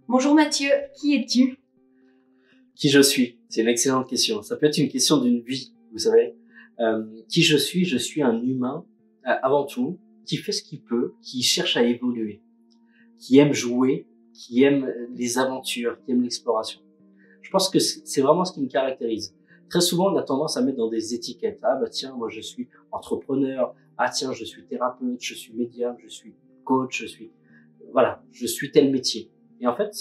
Bonjour Mathieu, qui es-tu? Qui je suis? C'est une excellente question. Ça peut être une question d'une vie, vous savez. Qui je suis un humain, avant tout, qui fait ce qu'il peut, qui cherche à évoluer, qui aime jouer, qui aime les aventures, qui aime l'exploration. Je pense que c'est vraiment ce qui me caractérise. Très souvent, on a tendance à mettre dans des étiquettes. Ah bah tiens, moi je suis entrepreneur. Ah tiens, je suis thérapeute, je suis médium, je suis coach, voilà, je suis tel métier. Et en fait,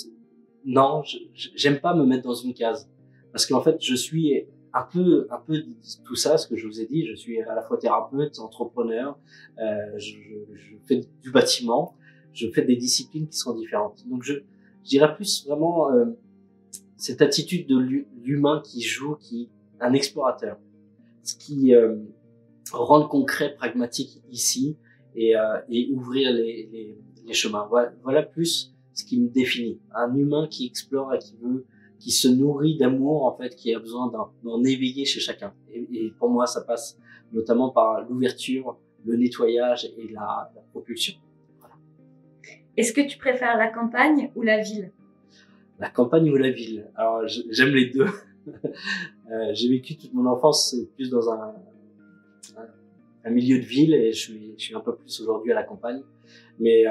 non, j'aime pas me mettre dans une case. Parce qu'en fait, je suis un peu tout ça, ce que je vous ai dit. Je suis à la fois thérapeute, entrepreneur, je fais du bâtiment, je fais des disciplines qui sont différentes. Donc je dirais plus vraiment cette attitude de l'humain qui joue, qui un explorateur, ce qui rend le concret pragmatique ici et ouvrir les chemins. Voilà plus ce qui me définit. Un humain qui explore et qui se nourrit d'amour, en fait, qui a besoin d'en éveiller chez chacun. Et pour moi, ça passe notamment par l'ouverture, le nettoyage et la propulsion. Voilà. Est-ce que tu préfères la campagne ou la ville? La campagne ou la ville? Alors, j'aime les deux. J'ai vécu toute mon enfance plus dans un milieu de ville et je suis un peu plus aujourd'hui à la campagne. Mais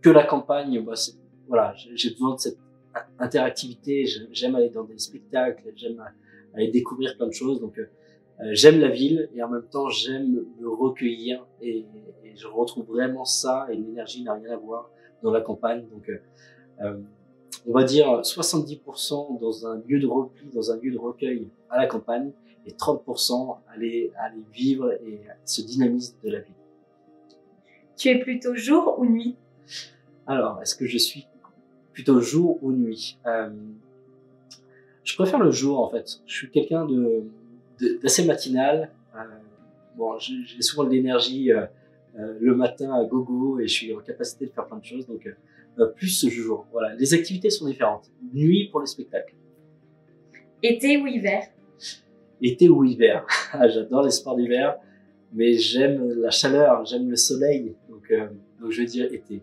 que la campagne, bah, voilà, j'ai besoin de cette interactivité. J'aime aller dans des spectacles, j'aime aller découvrir plein de choses. Donc j'aime la ville et en même temps j'aime me recueillir et je retrouve vraiment ça et l'énergie n'a rien à voir dans la campagne. Donc on va dire 70% dans un lieu de repli, dans un lieu de recueil à la campagne et 30% aller vivre et ce dynamisme de la ville. Tu es plutôt jour ou nuit? Alors, est-ce que je suis plutôt jour ou nuit? Je préfère le jour en fait. Je suis quelqu'un d'assez matinal. Bon, j'ai souvent de l'énergie le matin à gogo et je suis en capacité de faire plein de choses. Donc plus ce jour. Voilà, les activités sont différentes. Nuit pour les spectacles. Été ou hiver? Été ou hiver. J'adore les sports d'hiver, mais j'aime la chaleur, j'aime le soleil. Donc je vais dire été.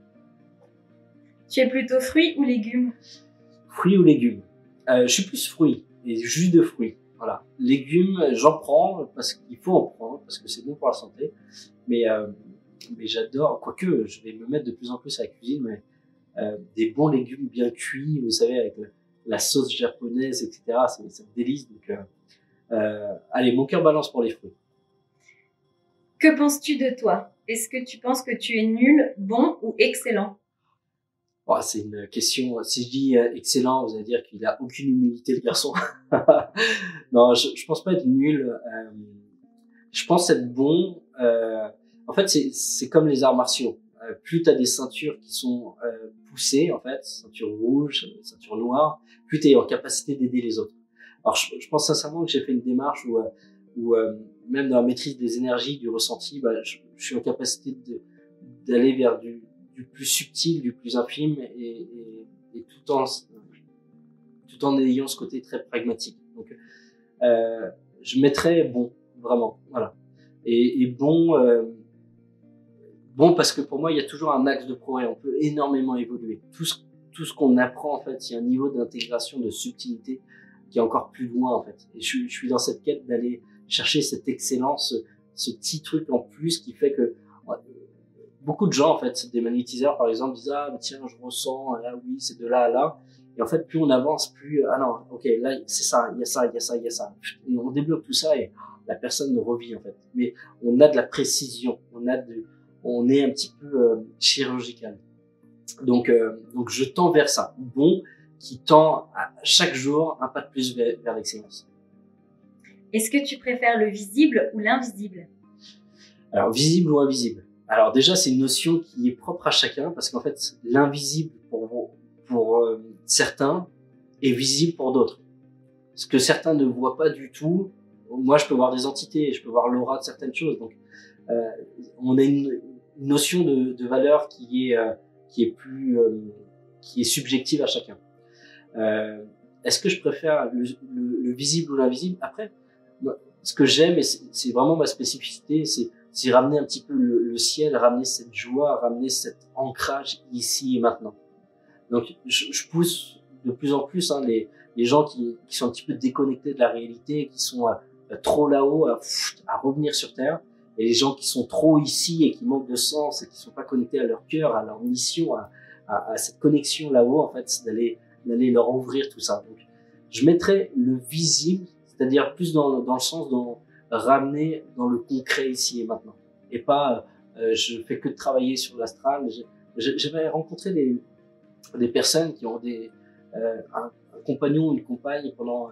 Tu es plutôt fruits ou légumes? Fruits ou légumes? Je suis plus fruits et jus de fruits. Voilà. Légumes, j'en prends parce qu'il faut en prendre parce que c'est bon pour la santé. Mais j'adore, quoique je vais me mettre de plus en plus à la cuisine, mais des bons légumes bien cuits, vous savez, avec la sauce japonaise, etc. C'est un délice. Donc, allez, mon cœur balance pour les fruits. Que penses-tu de toi? Est-ce que tu penses que tu es nul, bon ou excellent? Oh, c'est une question, si je dis excellent, vous allez dire qu'il a aucune humilité, le garçon. Non, je pense pas être nul. Je pense être bon. En fait, c'est comme les arts martiaux. Plus tu as des ceintures qui sont poussées, en fait, ceinture rouge, ceinture noire, plus tu es en capacité d'aider les autres. Alors, je pense sincèrement que j'ai fait une démarche où même dans la maîtrise des énergies, du ressenti, bah, je suis en capacité d'aller vers du plus subtil, du plus infime, et tout en ayant ce côté très pragmatique. Donc, je mettrais bon, vraiment, voilà. Et bon, bon parce que pour moi, il y a toujours un axe de progrès. On peut énormément évoluer. Tout ce qu'on apprend, en fait, il y a un niveau d'intégration, de subtilité qui est encore plus loin, en fait. Et je suis dans cette quête d'aller chercher cette excellence, ce petit truc en plus qui fait que beaucoup de gens, en fait, des magnétiseurs, par exemple, disent « Ah, tiens, je ressens, là, oui, c'est de là à là. » Et en fait, plus on avance, plus « Ah non, ok, là, c'est ça, il y a ça, il y a ça, il y a ça. » Et on débloque tout ça et la personne revit, en fait. Mais on a de la précision, on est un petit peu chirurgical. Donc je tends vers ça. Bon, qui tend à chaque jour un pas de plus vers l'excellence. Est-ce que tu préfères le visible ou l'invisible? Alors, visible ou invisible? Alors déjà, c'est une notion qui est propre à chacun parce qu'en fait, l'invisible pour certains est visible pour d'autres. Ce que certains ne voient pas du tout, moi je peux voir des entités, je peux voir l'aura de certaines choses. Donc, on a une notion de valeur qui est subjective à chacun. Est-ce que je préfère le visible ou l'invisible? Après, ce que j'aime, et c'est vraiment ma spécificité, c'est ramener un petit peu le ciel, ramener cette joie, ramener cet ancrage ici et maintenant. Donc, je pousse de plus en plus les gens qui sont un petit peu déconnectés de la réalité, qui sont trop là-haut à revenir sur Terre, et les gens qui sont trop ici et qui manquent de sens et qui sont pas connectés à leur cœur, à leur mission, à cette connexion là-haut, en fait, c'est d'aller leur ouvrir tout ça. Donc, je mettrais le visible, c'est-à-dire plus dans le sens de ramener dans le concret ici et maintenant, et pas je fais que de travailler sur l'astral. J'avais rencontré des personnes qui ont un compagnon, une compagne pendant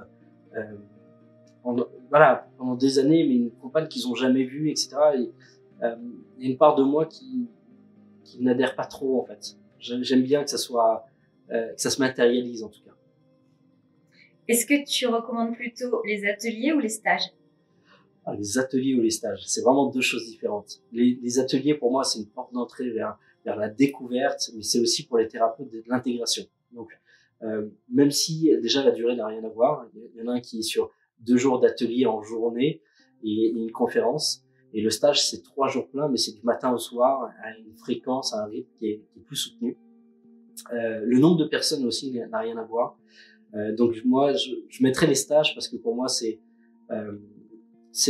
des années, mais une compagne qu'ils ont jamais vue, etc. Et il y a une part de moi qui n'adhère pas trop, en fait. J'aime bien que ça se matérialise, en tout cas. Est-ce que tu recommandes plutôt les ateliers ou les stages? Les ateliers ou les stages, c'est vraiment deux choses différentes. Les ateliers, pour moi, c'est une porte d'entrée vers la découverte, mais c'est aussi pour les thérapeutes de l'intégration. Donc, même si déjà la durée n'a rien à voir, il y en a un qui est sur 2 jours d'atelier en journée et une conférence, et le stage c'est 3 jours pleins, mais c'est du matin au soir à une fréquence, à un rythme qui est plus soutenu. Le nombre de personnes aussi n'a rien à voir. Donc moi, je mettrais les stages parce que pour moi c'est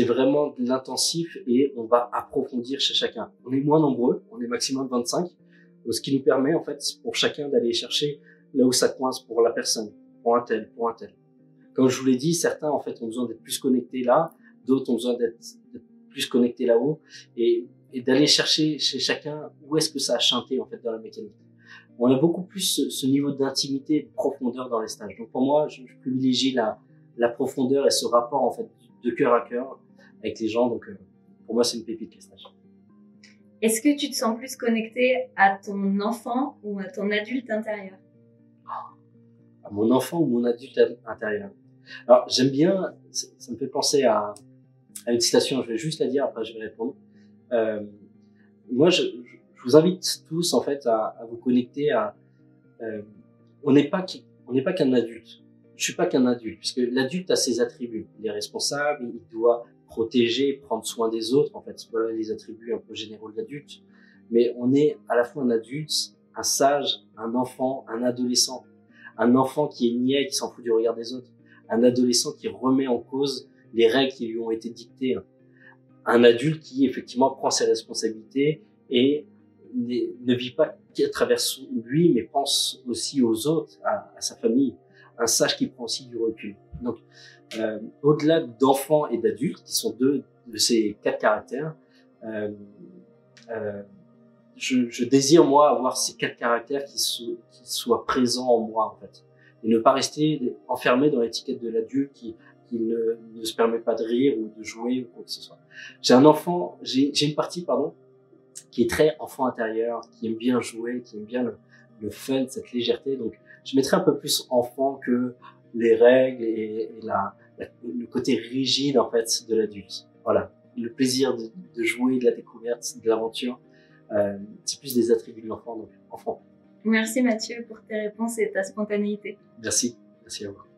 vraiment de l'intensif et on va approfondir chez chacun. On est moins nombreux, on est maximum 25, ce qui nous permet en fait pour chacun d'aller chercher là où ça coince pour la personne, pour un tel. Comme je vous l'ai dit, certains en fait ont besoin d'être plus connectés là, d'autres ont besoin d'être plus connectés là-haut, et d'aller chercher chez chacun où est-ce que ça a chanté en fait dans la mécanique. On a beaucoup plus ce niveau d'intimité et de profondeur dans les stages. Donc pour moi, je privilégie la profondeur et ce rapport en fait de cœur à cœur avec les gens. Donc pour moi, c'est une pépite les stages. Est-ce que tu te sens plus connecté à ton enfant ou à ton adulte intérieur? À mon enfant ou mon adulte intérieur. Alors j'aime bien, ça me fait penser à une citation, je vais juste la dire, après je vais répondre. Moi, je vous invite tous en fait à vous connecter à. On n'est pas qu'un adulte. Je suis pas qu'un adulte, puisque l'adulte a ses attributs. Il est responsable, il doit protéger, prendre soin des autres. En fait, voilà les attributs un peu généraux de l'adulte. Mais on est à la fois un adulte, un sage, un enfant, un adolescent. Un enfant qui est niais, qui s'en fout du regard des autres. Un adolescent qui remet en cause les règles qui lui ont été dictées. Un adulte qui effectivement prend ses responsabilités et ne vit pas qu'à travers lui, mais pense aussi aux autres, à sa famille. Un sage qui prend aussi du recul. Donc, au-delà d'enfants et d'adultes, qui sont 2 de ces 4 caractères, je désire, moi, avoir ces 4 caractères qui soient présents en moi, en fait. Et ne pas rester enfermé dans l'étiquette de l'adulte qui ne se permet pas de rire ou de jouer ou quoi que ce soit. J'ai une partie, qui est très enfant intérieur, qui aime bien jouer, qui aime bien le fun, cette légèreté. Donc, je mettrais un peu plus enfant que les règles et le côté rigide, en fait, de l'adulte. Voilà. Le plaisir de jouer, de la découverte, de l'aventure. C'est plus des attributs de l'enfant, donc enfant. Merci Mathieu pour tes réponses et ta spontanéité. Merci à vous.